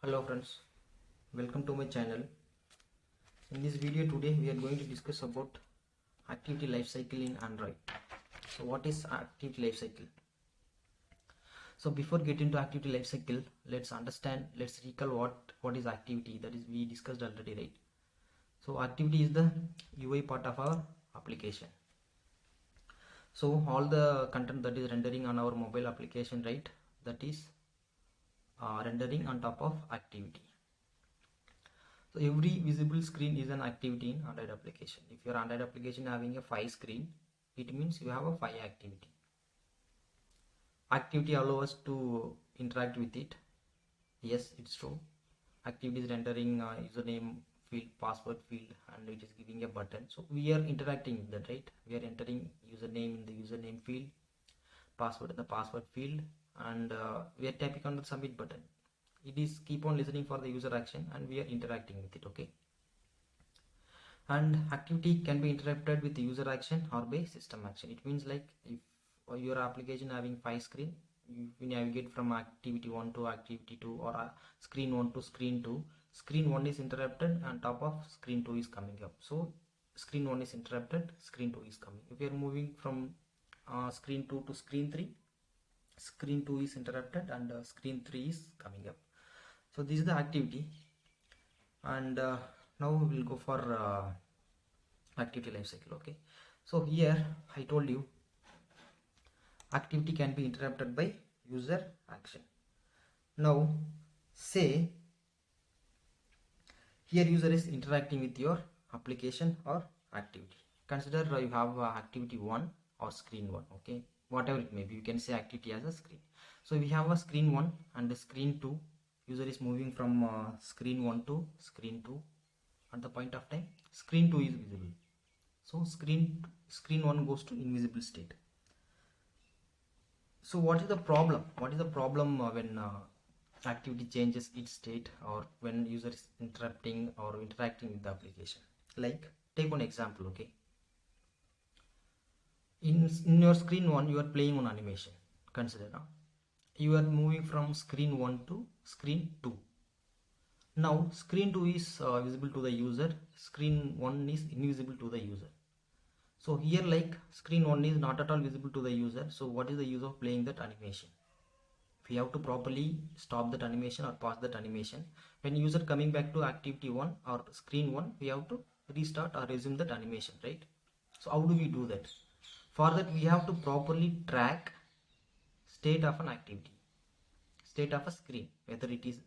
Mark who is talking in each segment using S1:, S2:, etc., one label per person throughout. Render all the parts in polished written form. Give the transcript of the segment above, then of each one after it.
S1: Hello friends, welcome to my channel. In this video today we are going to discuss about activity lifecycle in Android. So what is activity lifecycle? So before getting into activity lifecycle, let's recall what is activity, that is we discussed already, right? So activity is the UI part of our application. So all the content that is rendering on our mobile application, right, that is rendering on top of activity. So every visible screen is an activity in Android application. If your Android application having a 5 screen, it means you have a 5 activity. Activity allows us to interact with it. Yes, it's true. Activity is rendering username field, password field, and it is giving a button. So we are interacting with that, right? We are entering username in the username field, password in the password field, and we are tapping on the submit button. It is keep on listening for the user action and we are interacting with it. Okay, and activity can be interrupted with user action or by system action. It means like if your application having 5 screen, you navigate from activity 1 to activity 2 or screen 1 to screen 2. Screen 1 is interrupted and top of screen 2 is coming up. So screen 1 is interrupted, screen 2 is coming. If you are moving from screen 2 to screen 3, screen 2 is interrupted and screen 3 is coming up. So this is the activity, and now we will go for activity lifecycle. Okay, so here I told you activity can be interrupted by user action. Now say here user is interacting with your application or activity. Consider you have activity 1 or screen 1. Okay, whatever it may be, you can say activity as a screen. So we have a screen 1 and the screen 2. User is moving from screen 1 to screen 2. At the point of time screen 2 is visible, so screen 1 goes to invisible state. So what is the problem when activity changes its state, or when user is interrupting or interacting with the application? Like take one example. Okay, in your screen 1 you are playing on animation. Consider now you are moving from screen 1 to screen 2. Now screen 2 is visible to the user, screen 1 is invisible to the user. So here like screen 1 is not at all visible to the user, so what is the use of playing that animation? We have to properly stop that animation or pause that animation. When user coming back to activity 1 or screen 1, we have to restart or resume that animation, right? So how do we do that? For that we have to properly track state of an activity, state of a screen, whether it is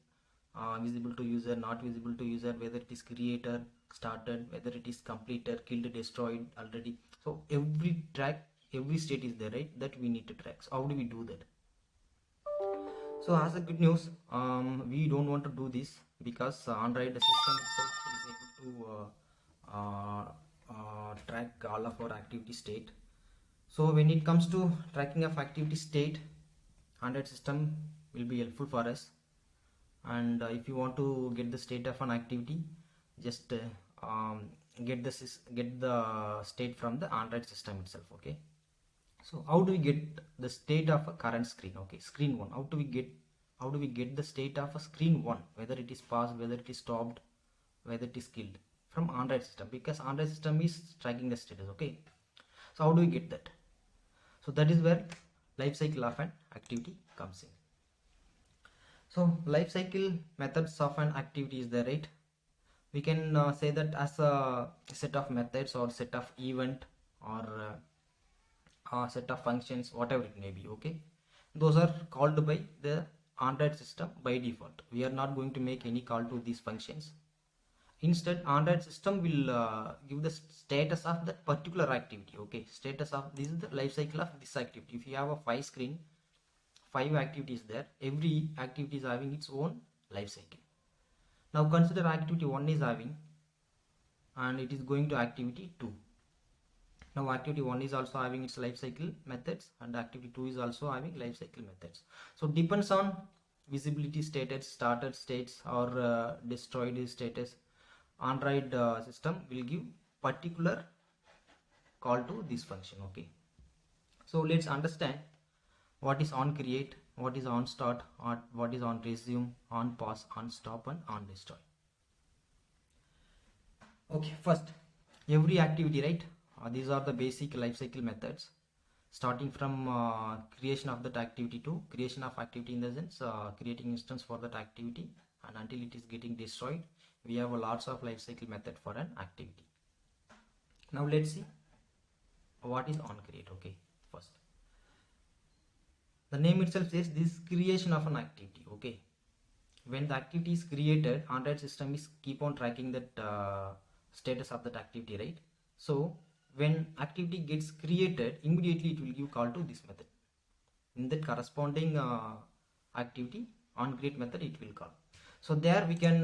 S1: visible to user, not visible to user, whether it is creator, started, whether it is completed, killed, destroyed already. So every state is there, right, that we need to track. So how do we do that? So as a good news, we don't want to do this because Android system itself is able to track all of our activity state. So when it comes to tracking of activity state, Android system will be helpful for us. And if you want to get the state of an activity, just get the state from the Android system itself. Okay, so how do we get the state of a current screen? Okay, screen 1, how do we get the state of a screen 1, whether it is paused, whether it is stopped, whether it is killed, from Android system, because Android system is tracking the status. Okay, so how do we get that? So that is where life cycle of an activity comes in. So life cycle methods of an activity is there, right? We can say that as a set of methods or set of event or set of functions, whatever it may be. Okay, those are called by the Android system by default. We are not going to make any call to these functions. Instead, Android system will give the status of that particular activity. Okay, status of this is the life cycle of this activity. If you have a 5 screen, 5 activities there, every activity is having its own life cycle. Now consider activity 1 is having, and it is going to activity 2. Now activity 1 is also having its life cycle methods, and activity 2 is also having life cycle methods. So depends on visibility status, started states, or destroyed status, Android system will give particular call to this function. Okay, so let's understand what is on create what is on start, or what is on resume, on pause, on stop, and on destroy. Okay, first, every activity, right? These are the basic lifecycle methods, starting from creation of that activity to creation of activity, in the sense creating instance for that activity, and until it is getting destroyed. We have a lots of lifecycle method for an activity. Now let's see what is on create. Okay, first, the name itself says this creation of an activity. Okay, when the activity is created, Android system is keep on tracking that status of that activity, right? So when activity gets created, immediately it will give call to this method. In that corresponding activity, on create method it will call. So there we can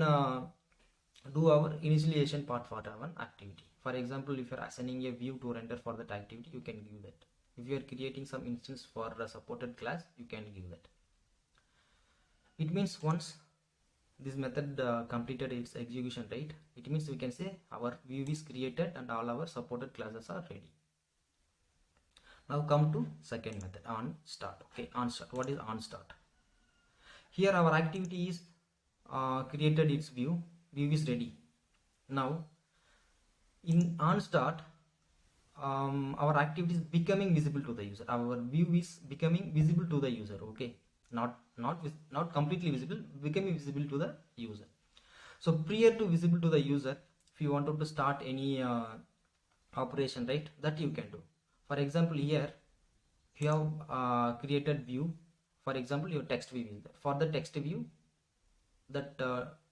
S1: do our initialization part for our activity. For example, if you are assigning a view to render for that activity, you can give that. If you are creating some instance for a supported class, you can give that. It means once this method completed its execution, right, it means we can say our view is created and all our supported classes are ready. Now come to second method, on start. Okay, on start. What is on start? Here our activity is created its view is ready. Now in on start, our activity is becoming visible to the user. Our view is becoming visible to the user. Okay, not completely visible, becoming visible to the user. So prior to visible to the user, if you wanted to start any operation, right, that you can do. For example, here you have created view. For example, your text view is there. For the text view, that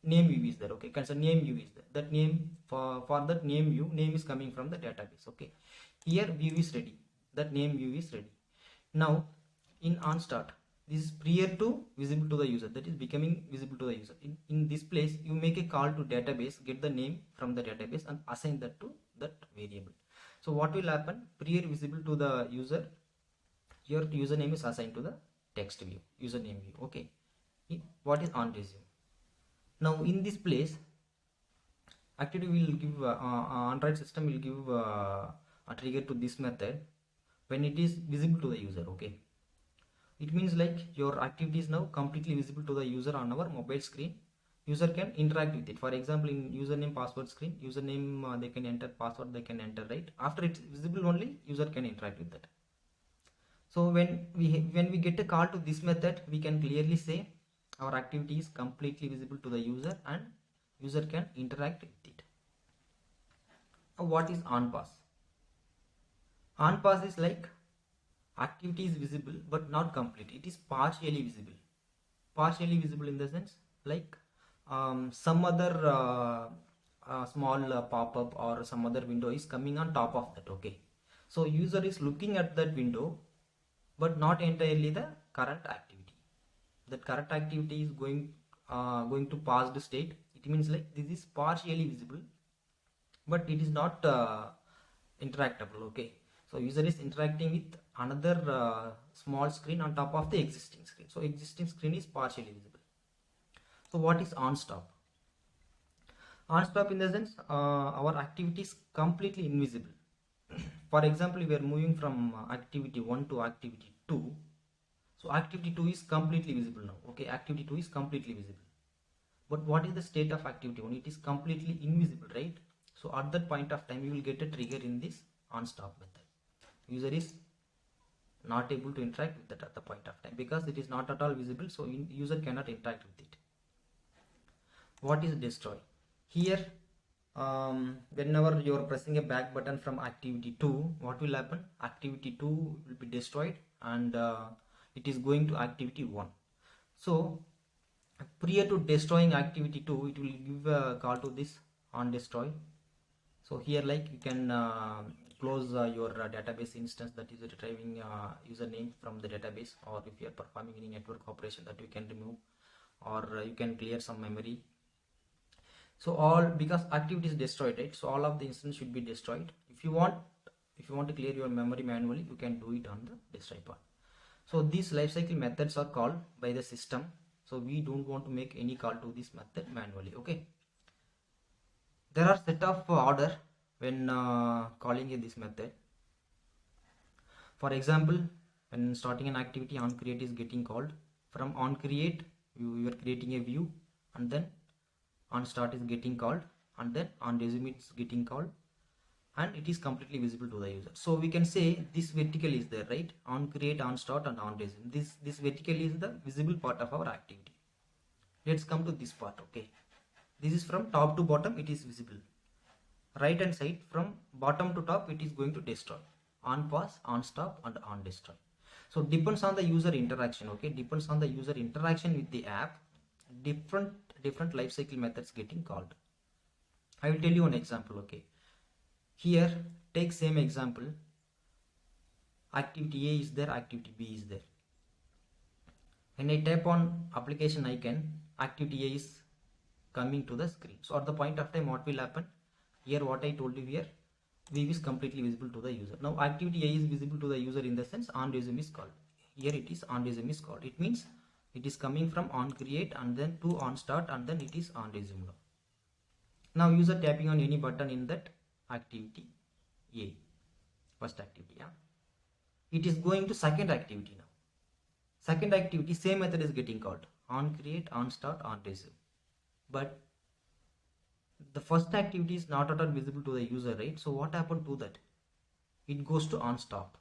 S1: name view is there. Okay, consider name view is there. That name, for that name view, name is coming from the database. Okay, here view is ready, that name view is ready. Now in on start, this is prior to visible to the user, that is becoming visible to the user. In this place, you make a call to database, get the name from the database and assign that to that variable. So what will happen? Prior visible to the user, your username is assigned to the text view, username view. Okay, what is on resume? Now in this place, activity will give Android system will give a trigger to this method when it is visible to the user. Okay, it means like your activity is now completely visible to the user on our mobile screen. User can interact with it. For example, in username password screen, username they can enter, password they can enter, right? After it's visible only, user can interact with that. So when we get a call to this method, we can clearly say our activity is completely visible to the user and user can interact with it. Now what is on pass? On pass is like activity is visible but not complete. It is partially visible. Partially visible in the sense like some other small pop-up or some other window is coming on top of that. Okay, so user is looking at that window but not entirely the current activity. That current activity is going to past state. It means like this is partially visible but it is not interactable. Okay, so user is interacting with another small screen on top of the existing screen. So existing screen is partially visible. So what is on stop? On stop in the sense our activity is completely invisible. For example, we are moving from activity 1 to activity 2. So activity 2 is completely visible now. Okay, activity 2 is completely visible. But what is the state of activity 1? It is completely invisible, right? So at that point of time, you will get a trigger in this on stop method. User is not able to interact with that at the point of time because it is not at all visible. So user cannot interact with it. What is destroy? Here, whenever you are pressing a back button from activity 2, what will happen? Activity 2 will be destroyed and it is going to activity 1. So prior to destroying activity 2, it will give a call to this on destroy. So here like you can close your database instance that is retrieving username from the database, or if you are performing any network operation, that you can remove, or you can clear some memory. So all, because activity is destroyed, right? So all of the instance should be destroyed. If you want to clear your memory manually, you can do it on the destroy part. So these lifecycle methods are called by the system. So we don't want to make any call to this method manually. Okay. There are set of order when calling this method. For example, when starting an activity, on create is getting called. from on create you are creating a view, and then on start is getting called, and then on resume it's getting called, and it is completely visible to the user. So we can say this vertical is there, right? On create, on start, and on resume. This vertical is the visible part of our activity. Let's come to this part. Okay, this is from top to bottom, it is visible. Right hand side from bottom to top, it is going to destroy. On pause, on stop, and on destroy. So depends on the user interaction. Okay, depends on the user interaction with the app, different lifecycle methods getting called. I will tell you one example. Okay, here take same example. Activity A is there, activity B is there. When I tap on application icon, activity A is coming to the screen. So at the point of time, what will happen? Here what I told you here, view is completely visible to the user. Now activity A is visible to the user in the sense on resume is called. Here it is on resume is called. It means it is coming from on create and then to on start, and then it is on resume. Now user tapping on any button in that activity A, first activity, yeah, it is going to second activity. Now second activity, same method is getting called, on create, on start, on resume. But the first activity is not at all visible to the user, right? So what happened to that? It goes to on stop.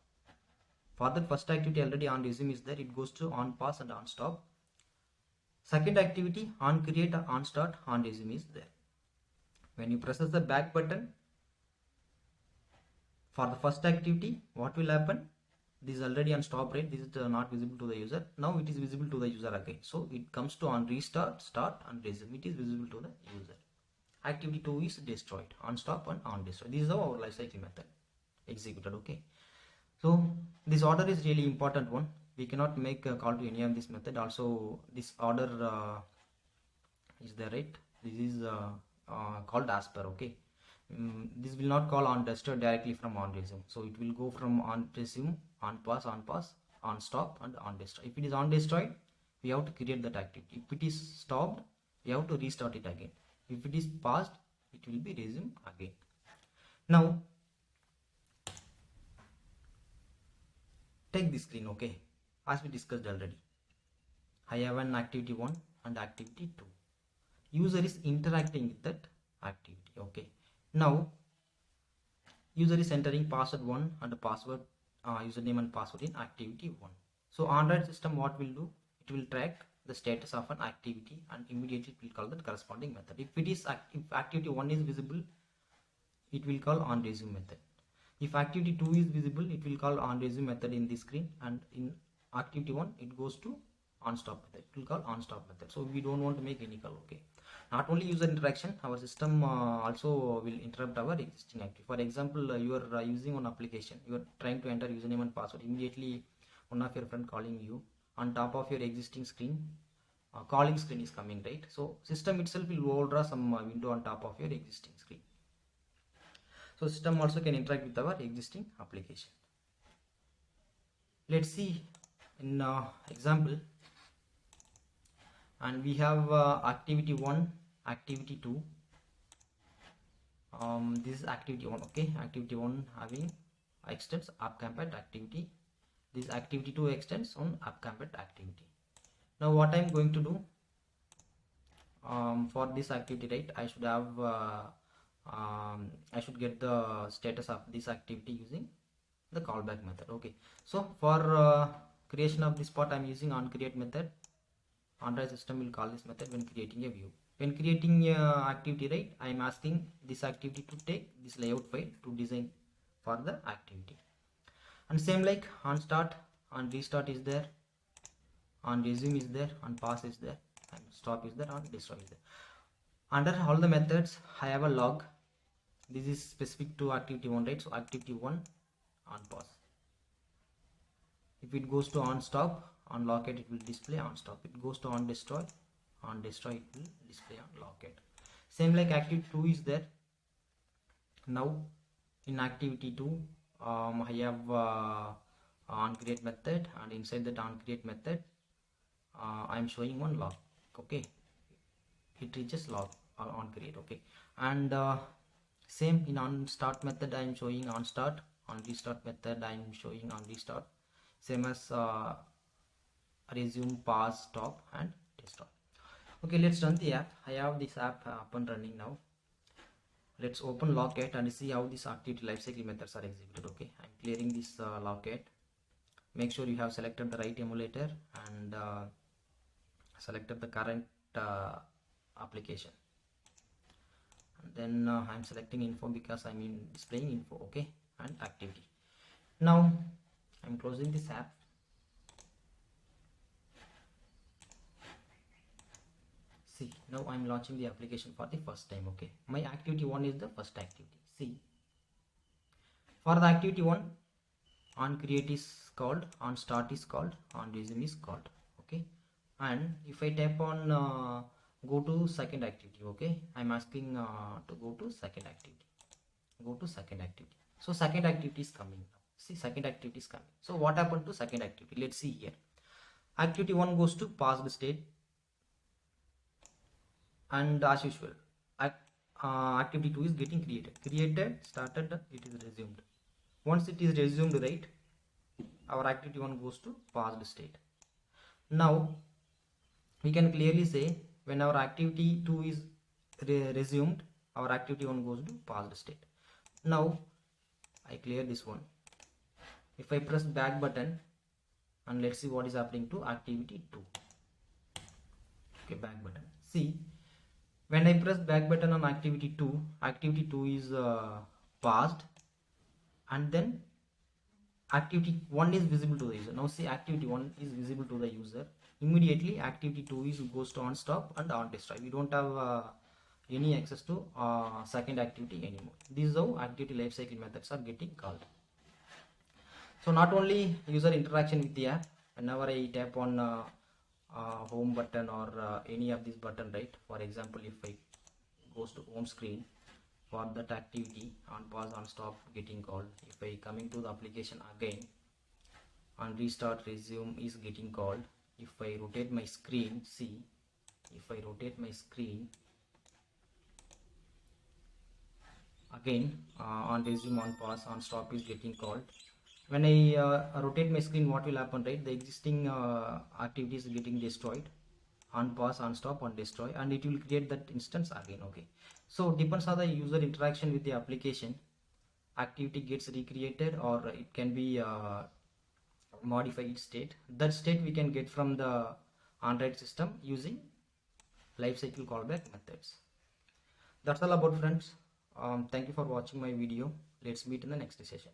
S1: For that first activity already on resume is there, it goes to on pause and on stop. Second activity, on create, on start, on resume is there. When you press the back button for the first activity, what will happen? This is already on stop, right? This is not visible to the user. Now it is visible to the user again. So it comes to on restart, start, and resume. It is visible to the user. Activity 2 is destroyed, on stop and on destroy. This is our lifecycle method executed. Okay, so this order is really important one. We cannot make a call to any of this method. Also this order is there, right? This is called as per. Okay, this will not call on destroy directly from on resume. So it will go from on resume, on pause, on stop, and on destroy. If it is on destroyed, we have to create that activity. If it is stopped, we have to restart it again. If it is paused, it will be resume again. Now take this screen. Okay, as we discussed already, I have an activity 1 and activity 2. User is interacting with that activity. Okay, now user is entering password 1 and password username and password in activity 1. So Android system what will do? It will track the status of an activity and immediately it will call that corresponding method. If activity 1 is visible, it will call on resume method. If activity 2 is visible, it will call on resume method in this screen, and in activity 1 it goes to on stop method. It will call on stop method. So we don't want to make any call. Okay, not only user interaction, our system also will interrupt our existing activity. For example, you are using one application, you are trying to enter username and password, immediately one of your friend calling you on top of your existing screen, calling screen is coming, right? So system itself will overdraw some window on top of your existing screen. So system also can interact with our existing application. Let's see in example, and we have activity 1, activity 2. This is activity 1. Okay, activity 1 having extends AppCompat activity. This activity 2 extends on AppCompat activity. Now what I'm going to do, for this activity, right, I should have I should get the status of this activity using the callback method. Okay, so for creation of this part, I'm using on create method. Android system will call this method when creating a view. When creating a activity, right, I am asking this activity to take this layout file to design for the activity. And same like on start, on restart is there, on resume is there, on pause is there, and stop is there, on destroy is there. Under all the methods, I have a log. This is specific to activity 1, right? So activity 1 on pause. If it goes to on stop, on locate, it will display on stop. It goes to on destroy it will display on locate. Same like activity 2 is there. Now in activity 2, I have on create method, and inside that on create method, I am showing one log. Okay, it reaches log on create. Okay, and same in on start method, I am showing on start. On restart method, I am showing on restart. Same as resume, pause, stop, and destroy. Okay, let's run the app. I have this app up and running now. Let's open Locket and see how these activity lifecycle methods are executed. Okay, I'm clearing this Locket. Make sure you have selected the right emulator and selected the current application. And then I'm selecting info because I'm displaying info. Okay, and activity. Now I'm closing this app. See, now I'm launching the application for the first time. Okay, my activity 1 is the first activity. See, for the activity 1, on create is called, on start is called, on resume is called. Okay, and if I tap on go to second activity, okay, I'm asking to go to second activity. Go to second activity. So second activity is coming now. See, second activity is coming. So what happened to second activity? Let's see here. Activity 1 goes to passed state, and as usual activity 2 is getting created, started, it is resumed. Once it is resumed, right, our activity 1 goes to passed state. Now we can clearly say when our activity 2 is resumed, our activity 1 goes to passed state. Now I clear this one. If I press back button, and let's see what is happening to activity 2. Okay, back button. See, when I press back button on activity 2 is passed, and then activity 1 is visible to the user. Now see, activity 1 is visible to the user. Immediately activity 2 is goes to on stop and on destroy. We don't have any access to second activity anymore. This is how activity lifecycle methods are getting called. So not only user interaction with the app, whenever I tap on home button or any of this button, right, for example, if I goes to home screen, for that activity on pause, on stop getting called. If I coming to the application again, on restart, resume is getting called. If I rotate my screen, see, if I rotate my screen again, on resume, on pause, on stop is getting called. When I rotate my screen, what will happen, right? The existing activity is getting destroyed. On pause, on stop, on destroy, and it will create that instance again. Okay, so depends on the user interaction with the application, activity gets recreated, or it can be modified state. That state we can get from the Android system using lifecycle callback methods. That's all about, friends. Thank you for watching my video. Let's meet in the next session.